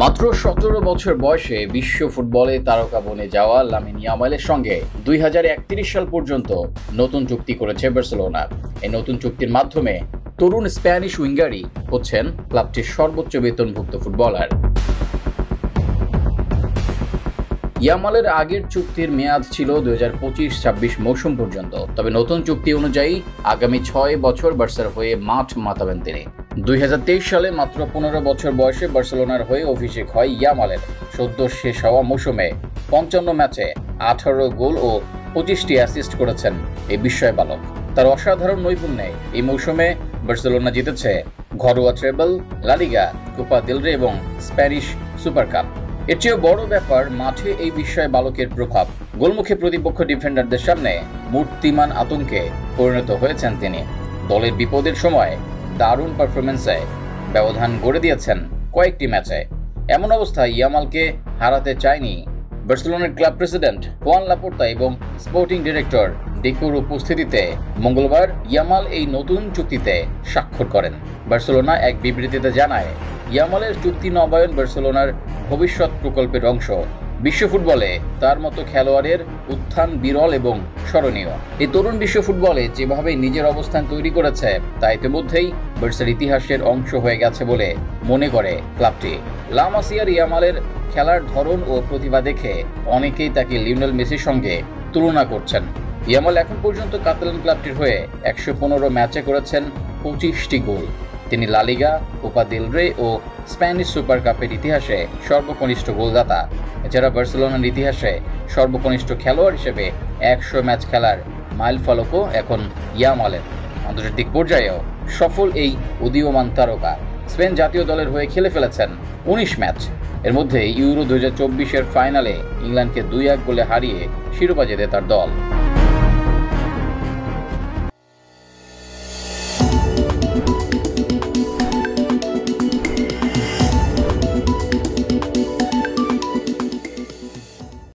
মাত্র 17 বছর বয়সে বিশ্ব ফুটবলে তারকা বনে যাওয়া লামিন ইয়ামালের সঙ্গে 2031 সাল পর্যন্ত নতুন চুক্তি করেছে বার্সেলোনা। এই নতুন চুক্তির মাধ্যমে তরুণ স্প্যানিশ উইঙ্গারই হচ্ছেন ক্লাবটির সর্বোচ্চ বেতনভুক্ত ফুটবলার। ইয়ামালের আগের চুক্তির মেয়াদ ছিল 2025-26 মৌসুম পর্যন্ত। তবে নতুন চুক্তি অনুযায়ী আগামী 6 বছর বার্সার হয়ে মাঠ মাতাবেন তিনি। 2023 সালে মাত্র 15 বছর বয়সে বার্সেলোনার হয়ে অভিষেক হয় ইয়ামালের। সদ্য শেষ হওয়া মৌসুমে 55 ম্যাচে 18 গোল ও 25টি অ্যাসিস্ট করেছেন এই বিস্ময় বালক। তার অসাধারণ নৈপুণ্যে এই মৌসুমে বার্সেলোনা জিতেছে ঘরোয়া ট্রেবল, লা লিগা, কোপা দেল রে এবং স্প্যানিশ সুপার কাপ। এর চেয়েও বড় ব্যাপার মাঠে এই বিস্ময় বালকের প্রভাব। গোলমুখী প্রতিপক্ষ ডিফেন্ডারদের সামনে মূর্তিমান আতঙ্কে পরিণত হয়েছেন তিনি। দলের বিপদের সময় দারুণ পারফরমেন্সে ব্যবধান গড়ে দিয়েছেন কয়েকটি ম্যাচে। এমন অবস্থায় ইয়ামালকে হারাতে চায়নি বার্সেলোনার ক্লাব প্রেসিডেন্ট হুয়ান লাপোর্তা এবং স্পোর্টিং ডিরেক্টর ডেকোর উপস্থিতিতে মঙ্গলবার ইয়ামাল এই নতুন চুক্তিতে স্বাক্ষর করেন। বার্সেলোনা এক বিবৃতিতে জানায়, ইয়ামালের চুক্তি নবায়ন বার্সেলোনার ভবিষ্যৎ প্রকল্পের অংশ। বিশ্ব ফুটবলে তার মতো খেলোয়াড়ের উত্থান বিরল এবং স্মরণীয়। এই তরুণ বিশ্ব ফুটবলে যেভাবে নিজের অবস্থান তৈরি করেছে তা ইতিমধ্যেই বার্সার ইতিহাসের অংশ হয়ে গেছে বলে মনে করে ক্লাবটি। লা মাসিয়ার ইয়ামালের খেলার ধরন ও প্রতিভা দেখে অনেকেই তাকে লিওনেল মেসির সঙ্গে তুলনা করছেন। ইয়ামাল এখন পর্যন্ত কাতালান ক্লাবটির হয়ে 115 ম্যাচে করেছেন 25টি গোল। তিনি লা লিগা, কোপা দেল রে ও স্প্যানিশ সুপার কাপের ইতিহাসে সর্বকনিষ্ঠ গোলদাতা। এছাড়া বার্সেলোনার ইতিহাসে সর্বকনিষ্ঠ খেলোয়াড় হিসেবে 100 ম্যাচ খেলার মাইল ফলকও এখন ইয়ামালের। আন্তর্জাতিক পর্যায়েও সফল এই উদীয়মান তারকা স্পেন জাতীয় দলের হয়ে খেলে ফেলেছেন 19 ম্যাচ। এর মধ্যে ইউরো 2024-এর ফাইনালে ইংল্যান্ডকে 2-1 গোলে হারিয়ে শিরোপা জেতে তার দল।